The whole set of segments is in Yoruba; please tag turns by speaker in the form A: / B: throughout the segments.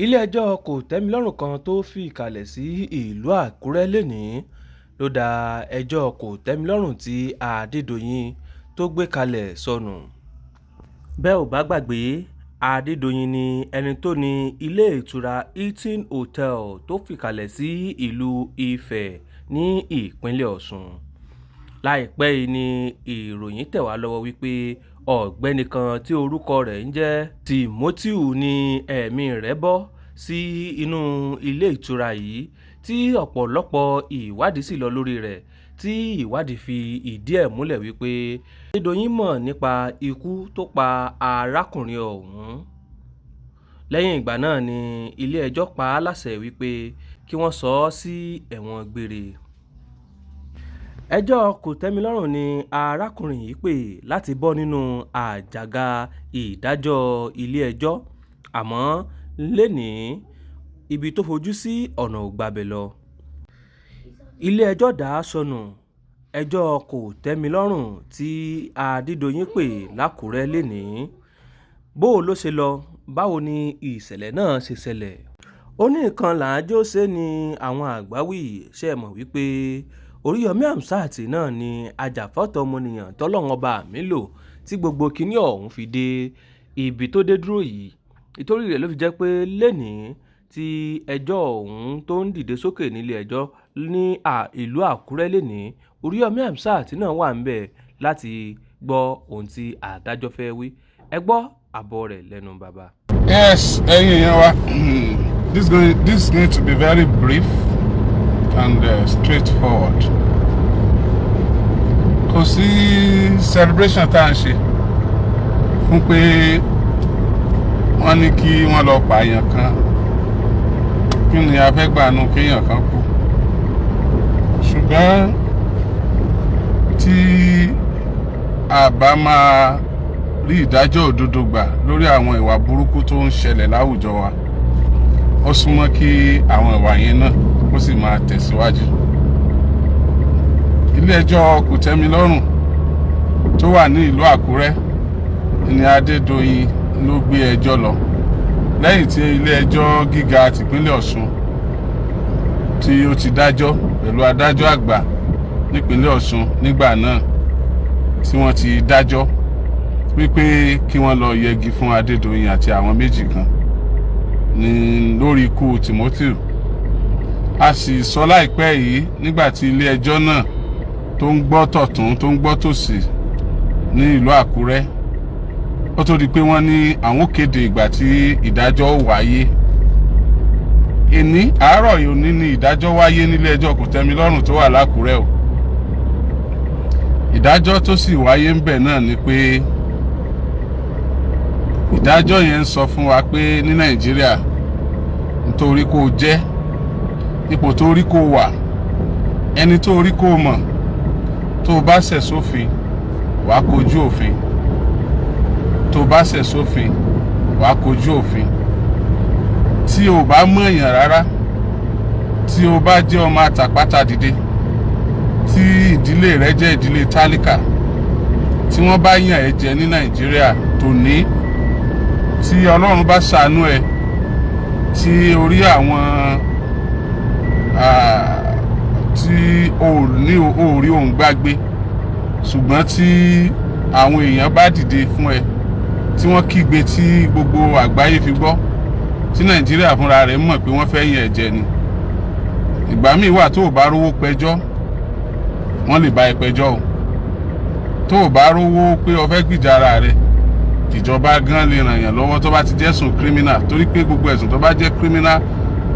A: ilé-ẹjọ́ kòtẹ́milọ́rùn kan tó fìkàlẹ̀ sí ìlú Àkúrẹ́ lénìí ló dá ẹjọ́ kòtẹ́milọ́rùn tí Adedoyin tó gbé kalẹ̀ sọnù. Bẹ́ ò bá gbàgbé, Adedoyin ni ẹni tó ní ilé ìtura Hilton Hotel tó fìkàlẹ̀ sí ìlú Ifẹ̀ ní ìpínlẹ̀ Ọ̀ṣun. Láìpẹ́ yìí ni ìròyìn tẹ̀ wá lọ́wọ́ wípé ọ̀gbẹ́ni kan tí orúkọ rẹ̀ ń jẹ́ Timothy ní ẹ̀mí rẹ̀ bọ́ sí inú ilé ìtura yìí tí ọ̀pọ̀lọpọ̀ ìwádìí sì lọ lórí rẹ̀ tí ìwádìí fi ìdí ẹ̀ múlẹ̀ wípé Adedoyin mọ̀ nípa ikú tó pa arákùnrin ọ̀hún. Lẹ́yìn ìgbà náà ni ilé ẹjọ́ pa á láṣẹ wípé kí wọ́n sọ ọ́ sí ẹ̀wọ̀n gbére. Ẹjọ́ kòtẹ́milọ́rùn ni arákùnrin yìí pè láti bọ́ nínú àjàgà ìdájọ́ ilé ẹjọ́, àmọ́ lénìí ibi tó fojú sí ọ̀nà ò gbabẹ̀ lọ. Ilé ẹjọ́ dà á sọnù. Ẹjọ́ kòtẹ́milọ́rùn tí Adedoyin pè Lakure lénìí. Bó ló ṣe lọ? Báwo ni ìṣẹ̀lẹ̀ náà ṣe ṣẹlẹ̀? Ó ní nǹkan làájó ṣe ni àwọn àgbà wí, ṣe mọ̀ wípé Oríyọmí Hamzat náà ni ajàfẹ́tọ̀ọ́ ọmọnìyàn tọ́lọ́run ọba mi lò tí gbogbo kinní ọ̀hún fi dé ibi tó dé dúró yìí. Ìtorí rẹ̀ ló fi jẹ́ pé lénìí tí ẹjọ́ ọ̀hún tó ń dìde sókè nílé ẹjọ́ ní ìlú Àkúrẹ́ lénìí, Oríyọmí Hamzat náà wà ńbẹ̀ láti gbọ́ ohun tí adájọ́ fẹ́ wí. Ẹ gbọ́ àbọ̀ rẹ̀ lẹ́nu bàbá.
B: Yes, ẹ̀yin wa, this is going to be very brief and straightforward. Kò sí celebration tá à ń ṣe fún pé wọ́n ní kí wọ́n lọ pààyàn kan, kí ni a fẹ́ gbàánu kéèyàn kan kú. Ṣùgbọ́n tí a bá máa rí ìdájọ́ òdodo gbà lórí àwọn ìwà burúkú tó ń ṣẹlẹ̀ láwùjọ wa, ó súnmọ́ kí àwọn ìwà yẹn náà ó sì máa tẹ̀síwájú. Ilé ẹjọ́ kòtẹ́milọ́rùn tó wà ní ìlú Àkúrẹ́ ní Adedoyin ló gbé ẹjọ́ lọ lẹ́yìn tí ilé ẹjọ́ gíga tìpínlẹ̀ Ọ̀ṣun tí ó ti dájọ́ pẹ̀lú adájọ́ àgbà nípínlẹ̀ Ọ̀ṣun nígbà náà tí wọ́n ti dájọ́ wípé kí wọ́n lọ yẹgi fún Adedoyin àti àwọn méjì kan ní lórí ikú Timothy. A sì sọ láìpẹ́ yìí nígbà tí ilé ẹjọ́ náà tó ń gbọ́ tọ̀tún tó ń gbọ́ tòsì ní ìlú Àkúrẹ́, ó tó di pé wọ́n ní àwọn kéde ìgbà tí ìdájọ́ wáyé. Àárọ̀ yìí òní ni ìdájọ́ wáyé nílé ẹjọ́ kòtẹ́milọ́rùn tó wà l'Ákúrẹ́ o. Ìdájọ́ tó sì wáyé ń bẹ̀ náà ni pé ìdájọ́ yẹn ń sọ fún wa pé ní Nàìjíríà nítorí kó jẹ́ ipò tó rí kó wà, ẹni tó rí kó mọ̀, tó bá ṣẹ̀ sófin wàá kojú òfin, tó bá ṣẹ̀ sófin wàá kojú òfin. Tí o bá mọ̀ èèyàn rárá, tí o bá jẹ́ ọmọ àtàpátá dìde, tí ìdílé rẹ jẹ́ ìdílé tálíkà, tí wọ́n bá yàn ẹ́ jẹ ní Nàìjíríà tòní, tí Ọlọ́run bá ṣàánú ẹ, tí orí àwọn tí orí òun gbàgbé, ṣùgbọ́n tí àwọn èèyàn bá dìde fún ẹ, tí wọ́n kígbe tí gbogbo àgbáyé fi gbọ́, tí Nàìjíríà fúnra rẹ̀ mọ̀ pé wọ́n fẹ́ yàn ẹ́ jẹ ni. Ìgbà míì wà tó o bá rówó pẹjọ́, wọ́n lè bá ẹ pẹjọ́ o. Tó o bá rówó pé o fẹ́ gbìjà ara rẹ, ìjọba gan lè ràn yàn lọ́wọ́ tó bá ti jẹ́ ẹ̀sùn criminal, torí pé gbogbo ẹ̀sùn tó bá jẹ́ criminal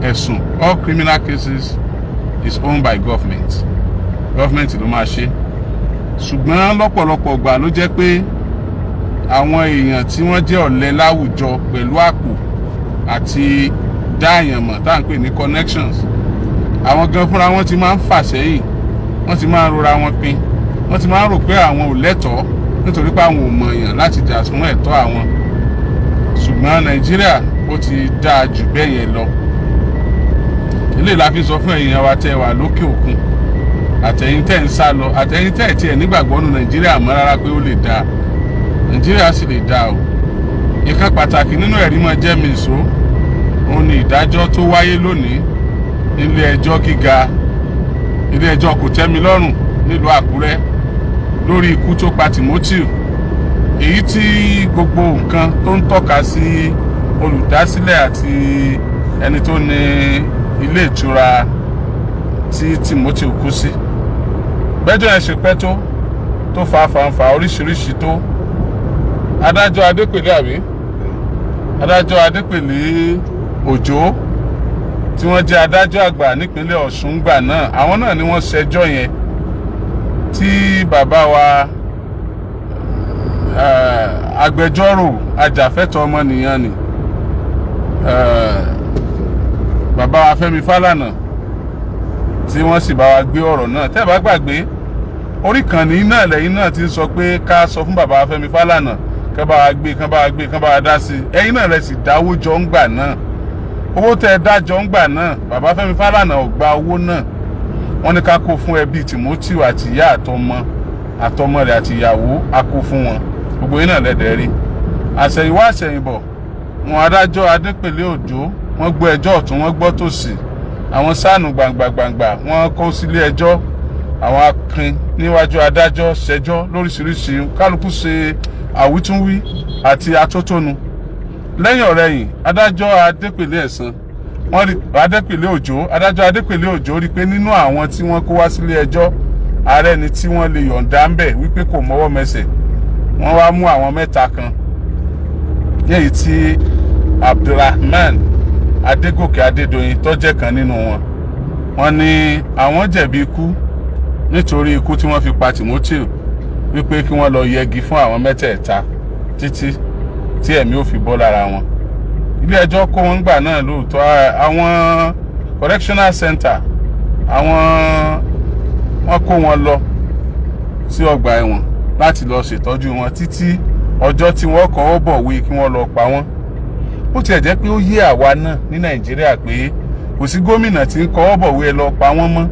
B: ẹ̀sùn, all criminal cases is owned by government. Government ló máa ṣe. Ṣùgbọ́n lọ́pọ̀lọpọ̀ ìgbà ló jẹ́ pé àwọn èèyàn tí wọ́n jẹ́ ọ̀lẹ láwùjọ pẹ̀lú àpò àti dáàyàn mọ̀ tá à ń pè ní connections, àwọn gan fúnra wọn ti máa ń fà sẹ́yìn, wọ́n ti máa ń rora wọn pin, wọ́n ti máa ń rò pé àwọn ò lẹ́tọ̀ọ́ nítorí pé àwọn ò mọ̀ èèyàn láti jà fún ẹ̀tọ́ àwọn. Ṣùgbọ́n Nàìjíríà ó ti dáa jù bẹ́ẹ̀ yẹn lọ. Eléyìí la fi sọ fún ẹ̀yin wa tẹ́ wà lókè òkun, àtẹ̀yin tẹ́ ń sá lọ, àtẹ̀yin tẹ́ tiẹ̀ nígbàgbọ́ nínú Nàìjíríà mọ́ rárá pé ó lè dáa. Nàìjíríà sì lè dáa o. Ìkan pàtàkì nínú ẹ̀rí mọ́ jẹ́ mi ìṣó òun ni ìdájọ́ tó wáyé lónìí nílé ẹjọ́ gíga ilé ẹjọ́ kotemilorun nílùú Àkúrẹ́ lórí ikú tó pa Timothy, èyí tí gbogbo nǹkan tó ń tọ́ka sí olùdásílẹ̀ àti ẹni tó ní ilé ìtura tí Timothy kú sí. Bẹ́jọ́ yẹn ṣe pẹ́ tó fa fàǹfà oríṣiríṣi tó, adájọ́ Adépèlé Òjó tí wọ́n jẹ́ adájọ́ àgbà nípínlẹ̀ Ọ̀ṣun gbà náà, àwọn náà ni wọ́n ṣẹjọ́ yẹn tí bàbá wa agbẹjọ́rò ajàfẹ́tọ̀ọ́ ọmọnìyàn ni bàbá wa Fẹ́mi Fálànà tí wọ́n sì bá wa gbé ọ̀rọ̀ náà. Tẹ́ bá gbàgbé orí ìkànnì náà lẹ́yìn náà ti ń sọ pé ká sọ fún bàbá wa Fẹ́mi Fálànà kán bá wa dá sí, ẹ̀yin náà lẹ sì dáwó jọ ń gbà náà. Owó tẹ́ dájọ́ ń gbà náà bàbá Fẹ́mi Fálànà ò gba owó náà, wọ́n ní ká kó fún ẹbí Timothy àti ìyá àtọmọ rẹ̀ àti ìyàwó, a kó fún wọn. Gbogbo yín náà lẹ́dẹ̀ẹ́ rí. Àṣẹ̀yìnwá àṣẹ̀yìnbọ̀ wọn adájọ́ Adépèlé Òjó wọ́n gbọ́ ẹjọ́ ọ̀tún wọ́n gbọ́ tòsì, àwọn sáànù gbàǹgbàǹgbà wọ́n kó sílé ẹjọ́, àwọn akin níwájú adájọ́ ṣẹjọ́ lóríṣiríṣi, kálukú ṣe àwítúnwí àti atótónu. Lẹ́yìn ọ̀rẹ̀yìn adájọ́ adájọ́ Adépèlé Òjó rí pé nínú àwọn tí wọ́n kó wá sílé ẹjọ́ ààrẹ ni tí wọ́n lè yọ̀ǹda ń bẹ̀ wípé kò mọ́wọ́ mẹsẹ̀, wọ́n wá mú àwọn mẹ́ta kan, yẹ́yìí tí Abdulrahman Adégòkè Adedoyin tó jẹ́ kan nínú wọn. Wọ́n ní àwọn jẹ̀bi ikú nítorí ikú tí wọ́n fi pa Timothy, wípé kí wọ́n lọ yẹgi fún àwọn mẹ́tẹ̀ẹ̀ta títí tí ẹ̀mí ò fi bọ́ lára wọn. Ilé ẹjọ́ kó wọn gbà náà lóòótọ́, àwọn correctional center wọ́n kó wọn lọ sí ọgbà ẹ̀wọ̀n láti lọ ṣètọ́jú wọn títí ọjọ́ tí wọ́n kọ́wọ́ bọ̀wé kí wọ́n lọ pa wọ́n. Ó tiẹ̀ jẹ́ pé ó yé àwa náà ní Nàìjíríà pé kò sí gómìnà tí ń kọ́wọ́ bọ̀wé lọ pa wọ́n mọ́,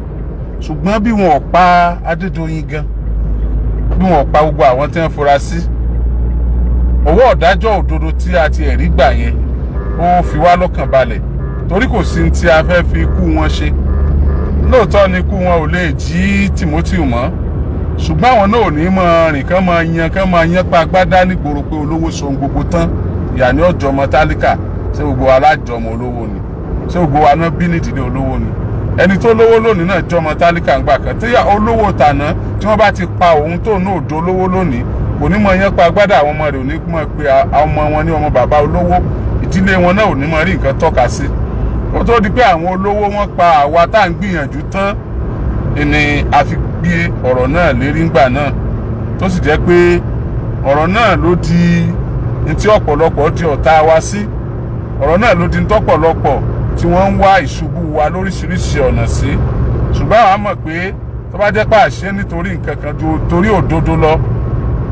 B: ṣùgbọ́n bí wọn ò pa Adédoyin gan, bí wọn ò pa gbogbo àwọn tí wọ́n fura sí, ọwọ́ ọ̀dájọ́ òdodo tí a ti ẹ̀rí gbà yẹn ó fi wá lọ́kàn balẹ̀, torí kò sí tí a fẹ́ fi ikú wọn ṣe. Lóòótọ́ ni ikú wọn ò lè jí Timothy mọ́, ṣùgbọ́n àwọn náà ò ní mọ rìn kán máa yan pa agbádá nígboro pé olówó so gbogbo tán, ìyá ní ọjọ́ ọmọ tálíkà, ṣé gbogbo alájọmọ olówó ni, ṣé gbogbo wa náà bí nídìílé olówó ni. Ẹni tó lówó lónìí náà jọmọ tálíkà ńgbà kan, tí olówó tàná tí wọ́n bá ti pa òun tó náà do olówó lónìí, kò ní mọ yan pa agbádá, àwọn ọmọ rẹ̀ ò ní mọ̀ pé ọmọ wọn ní ọmọ bàbá olówó, ìdílé wọn náà ò ní mọ rí nǹkan tọ́ka sí. Ó tó di pé àwọn olówó wọn pa àwa tá à ń gbìyànjú tán ni a fi gbé ọ̀rọ̀ náà lérí ńgbà náà, tó sì jẹ́ pé ọ̀rọ̀ náà ló di ntí ọ̀pọ̀lọpọ̀ di ọ̀tá wa sí, ọ̀rọ̀ náà ló di ntọ́pọ̀lọpọ̀ tí wọ́n ń wá ìṣubú wa lóríṣiríṣi ọ̀nà sí. Ṣùgbọ́n àwọn mọ̀ pé tó bá jẹ́ pé àṣẹ nítorí nǹkan kan ju torí òdodo lọ,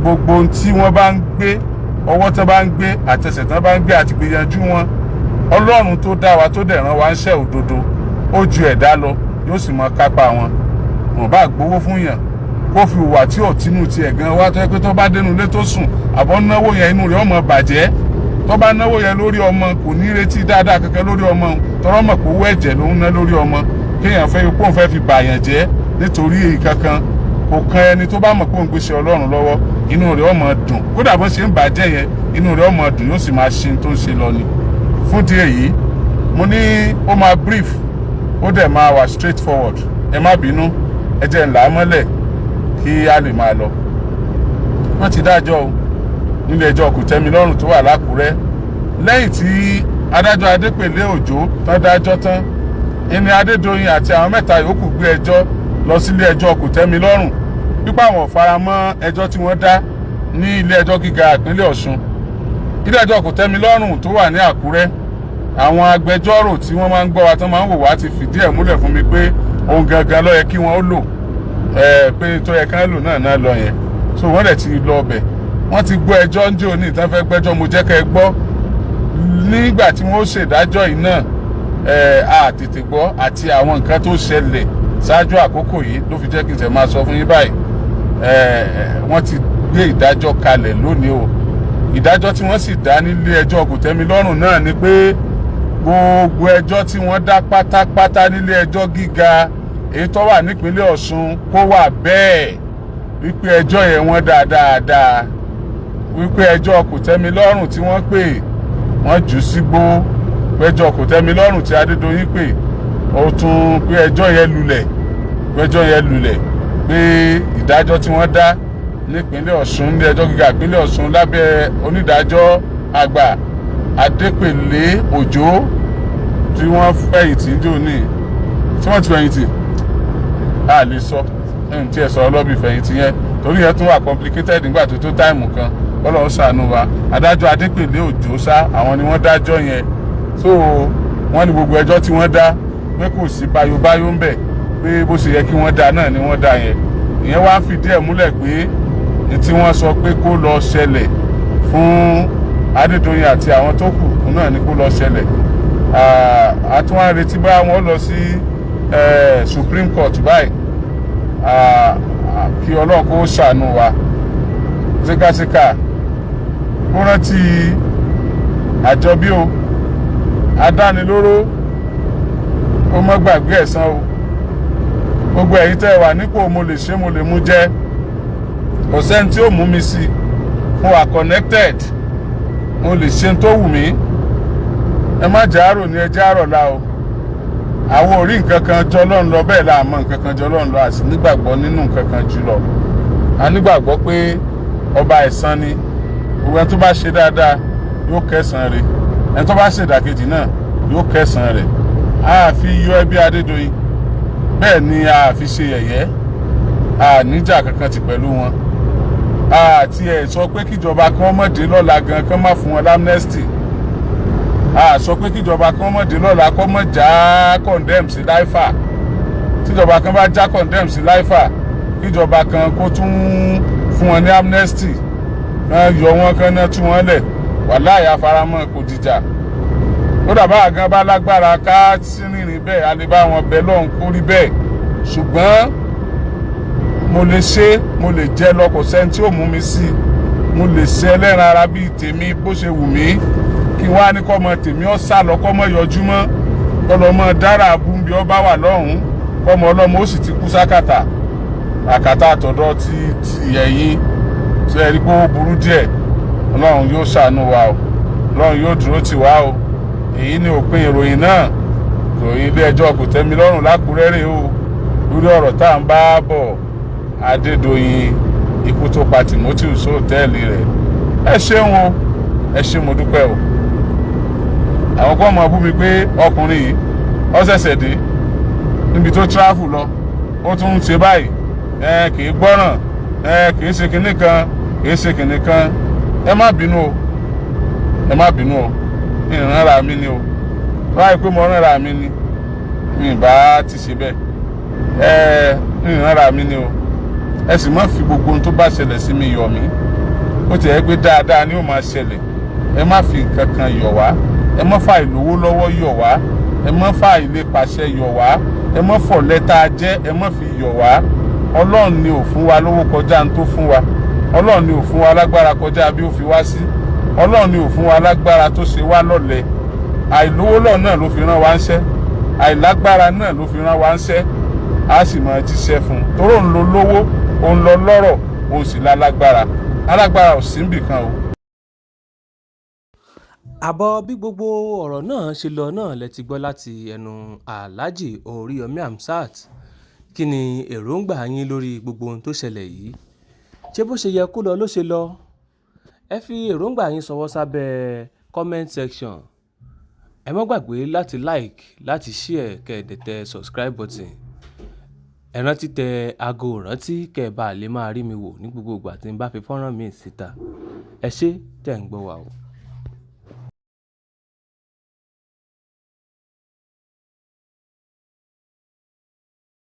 B: gbogbo ohun tí wọ́n bá ń gbé, ọwọ́ tán bá ń gbé, àtẹsẹ̀ tán bá ń gbé àti gbìyànjú wọn, Ọlọ́run tó dá wa tó dẹ̀ rán wa ń ṣe òdodo, ó ju ẹ̀dá lọ, yóò sì mọ kápá wọn. Wọ́n bá gbowó fún yàn kó fi hùwà tí ò tínú tiẹ̀ gan wá, tó yẹ pé tó bá dénú ilé tó sùn àbọ̀ náwó yẹn inú rẹ̀ ọmọ bàjẹ́, tó bá náwó yẹn lórí ọmọ kò ní retí dáadáa kankan lórí ọmọ, tọrọ mọ̀ pé owó ẹ̀jẹ̀ ló ń ná lórí ọmọ, kéèyàn fẹ́ fi bàyàn jẹ́ nítorí èyí kankan, kò kan ẹni tó bá mọ̀ pé òun gbéṣẹ́ Ọlọ́run lọ́wọ́, inú rẹ̀ ọmọ dùn, kódà bó ṣe ń bàjẹ́ yẹn inú rẹ̀ ọmọ dùn, yóò sì máa ṣe tó ń ṣe lọ ni. Fún díẹ̀ yìí mo ní ó máa brief, ó dẹ̀ máa wà straight forward, ẹ má bínú, ẹ jẹ́ ńlá mọ́lẹ̀ kí a lè máa lọ. Wọ́n ti dájọ́ o nílé ẹjọ́ kotemilorun tó wà l'Ákúrẹ́. Lẹ́yìn tí adájọ́ Adépèlé Òjó tán dájọ́ tán, ẹni Adédoyin àti àwọn mẹ́ta yòókù gbé ẹjọ́ lọ sílé ẹjọ́ kotemilorun pípa àwọn faramọ́ ẹjọ́ tí wọ́n dá ní ilé ẹjọ́ gíga ìpínlẹ̀ Ọ̀ṣun. Ilé ẹjọ́ kotemilorun tó wà ní Àkúrẹ́, àwọn agbẹjọ́rò tí wọ́n máa ń gbọ́ wa tán máa ń wò wá ti fìdí ẹ̀ múlẹ̀ fún mi pé ohun gangan ló yẹ kí wọ́n ó lò, pé tó yẹ kán lò náà lọ yẹn. So wọ́n dẹ̀ ti lọ ọbẹ̀, wọ́n ti gbọ́ ẹjọ́ ń jẹ́ òní ìtàn fẹ́ gbẹ́jọ́, mo jẹ́ kẹ́ ẹ gbọ́. Nígbà tí wọ́n ṣèdájọ́ yìí náà, a tètè gbọ́ àti àwọn nǹkan tó ṣẹlẹ̀ ṣáájú àkókò yìí ló fi jẹ́ kí n tẹ̀ máa sọ fún yín báyìí. Wọ́n ti gbé ìdájọ́ kalẹ̀ lónìí o. Ìdájọ́ tí wọ́n sì dá nílé ẹjọ́ kotemilorun náà ni pé gbogbo ẹjọ́ tí wọ́n dá pátápátá nílé ẹjọ́ gíga èyí tó wà nípínlẹ̀ Ọ̀ṣun kó wà bẹ́ẹ̀ wípé ẹjọ́ yẹn wọ́n dá dáadáa, wípé ẹjọ́ kòtẹ́milọ́rùn tí wọ́n pè wọ́n jù sígbó, ẹjọ́ kòtẹ́milọ́rùn tí Adédoyin pè ó tún pé ẹjọ́ yẹn lulẹ̀, pé ìdájọ́ tí wọ́n dá nípínlẹ̀ Ọ̀ṣun ní ẹjọ́ gíga ìpínlẹ̀ Ọ̀ṣun lábẹ́ onídàájọ́ àgbà Adépèlé Òjó tí wọ́n fẹ̀yìntì jóní tí wọ́n ti fẹ̀yìntì a lè sọ ẹ̀hún tí ẹ sọ̀rọ̀ lọ́bì fẹ̀yìntì yẹn torí yẹn tún wà complicated nígbà tó táìmù kan Ọlọ́run ṣàánú wa. Adájọ́ Adépèlé Òjó sá àwọn ni wọ́n dájọ́ yẹn, so wọ́n ní gbogbo ẹjọ́ tí wọ́n dá pé kò sí báyóbáyó ń bẹ̀, pé bó ṣe yẹ kí wọ́n dá náà ni wọ́n dá yẹn. Ìyẹn wá ń fìdí ẹ̀ múlẹ̀ pé tí wọ́n sọ pé kó lọ ṣẹlẹ̀ fún Adédoyin àti àwọn tó kù náà ni kó lọ ṣẹlẹ̀. Àtúnwá retí bá wọn lọ sí Supreme Court báyìí, kí Ọlọ́run kó ṣàánú wa. Síkàsíkà kó rántí àjọbí o, adánilóró ó má gbàgbé ẹ̀san o. Gbogbo ẹ̀yin tẹ́ wà nípò mo lè ṣe mo lè mú jẹ́, kò sẹ́ni tí ó mú mi sí, mo wà connected, mo lè ṣe tó wù mí. Ẹ má jàárò ní ẹjẹ́ àrọ̀lá o. Àwọn ò rí nǹkan kan jọ Ọlọ́run lọ, bẹ́ẹ̀ la mọ̀ nǹkan kan jọ Ọlọ́run lọ, àti nígbàgbọ́ nínú nǹkan kan jùlọ. A nígbàgbọ́ pé ọba ẹ̀san ni, gbogbo ẹni tó bá ṣe dáadáa yóò kẹ́san rẹ̀, ẹni tó bá ṣe ìdàkejì náà yóò kẹ́san rẹ̀. A fi yọ ẹbí Adédoyin, bẹ́ẹ̀ ni a fi ṣe yẹ̀yẹ́, a níjà kankan ti pẹ̀lú wọn. Àti ẹ̀ sọ pé kíjọba kan má dé lọ́la gan kan má fún wọn amnesty. A sọ pé kíjọba kan má dé lọ́la kó má já condemn sí láìfà. Tíjọba kan bá já condemn sí láìfà, kíjọba kan kó tún fún wọn ní amnesty, yọ wọn kan náà tú wọn lẹ̀. Wàláhì afaramọ́ kò dìjà. Ó dàbá àgán bá lágbára ká sí rìnrìn bẹ́ẹ̀, a lè bá wọn bẹ lọ́hùn kó rí bẹ́ẹ̀. Ṣùgbọ́n mo lè ṣe, mo lè jẹ lọ, kò sẹ́ni tí ó mú mi sí. Mo lè ṣe ẹlẹ́ran ara bíi tèmi bó ṣe wù mí, kí wá ní kọ́mọ tèmi ó sá lọ, kọ́mọ yọjú mọ́, kọ́lọ́mọ dára abúmbí ọ bá wà lọ́hùn, kọ́mọ ọlọ́mọ ó sì ti kú sákàtà. Àkàtà àtọ̀dọ̀ ti ẹ̀yìn tí ẹ rí pé ó burú díẹ̀. Ọlọ́run yóò ṣàánú wa o, Ọlọ́run yóò dúró tì wá o. Èyí ni òpin ìròyìn náà. Ìròyìn ilé ẹjọ́ kòtẹ́milọ́rùn Lákúrẹ́ rèé o, lórí ọ̀rọ̀ tá à ń bá bọ̀. Adédoyin, ikú tó pa Timothy sóòtẹ́ẹ̀lì rẹ̀. Ẹ ṣeun o, ẹ ṣé mo dúpẹ́ o. Àwọn kan mọ̀ bú mi pé ọkùnrin yìí ó ṣẹ̀ṣẹ̀ dé níbi tó travel lọ, ó tún ń ṣe báyìí, kì í gbọ́ràn, kì í ṣe kinní kan, kì í ṣe kinní kan. Ẹ má bínú o, ẹ má bínú o, ìrànra mi ni o. Báyìí pé mo rànra mi ni, mi bá ti ṣe bẹ́ẹ̀. Ìrànra mi ni o. Ẹ sì má fi gbogbo ohun tó bá ṣẹlẹ̀ sí mi yọ̀ mí. Ó ti yẹ pé dáadáa ni ó máa ṣẹlẹ̀. Ẹ má fi nǹkan kan yọ̀ wá, ẹ má fa ìlówó lọ́wọ́ yọ̀ wá, ẹ má fa ilé pàṣẹ yọ̀ wá, ẹ má fọ̀lẹ́ tá a jẹ́, ẹ má fi yọ̀ wá. Ọlọ́run ni ò fún wa lówó kọjá ń tó fún wa. Ọlọ́run ni ò fún wa lágbára kọjá bí ó fi wá sí. Ọlọ́run ni ò fún wa lágbára tó ṣe wá lọ́lẹ. Àìlówó lọ́ọ̀ náà ló fi rán wa ńṣẹ́, àìlágbára náà ló fi rán wa ńṣẹ́. A sì máa jíṣẹ́ fún un toró ń lo lówó, òun lọ lọ́rọ̀, òun sì lálágbára. Alágbára ò sí níbì kan o.
A: Àbọ̀ bí gbogbo ọ̀rọ̀ náà ṣe lọ náà lẹ ti gbọ́ láti ẹnu Alhaji Oríyọmí Hamzat. Kí ni èròǹgbà yín lórí gbogbo ohun tó ṣẹlẹ̀ yìí? Ṣé bó ṣe yẹ kó lọ ló ṣe lọ? Ẹ fi èròǹgbà yín ṣọwọ́ sábẹ́ comment section. Ẹ má gbàgbé láti like, láti share, kẹ́ tẹ subscribe button. Ẹ rántí tẹ aago ìrántí kẹ́ bá lè máa rí mi wò ní gbogbo ìgbà tí n bá fi fọ́nrán mi síta. Ẹ ṣé tẹ́ ń gbọ́ wa o.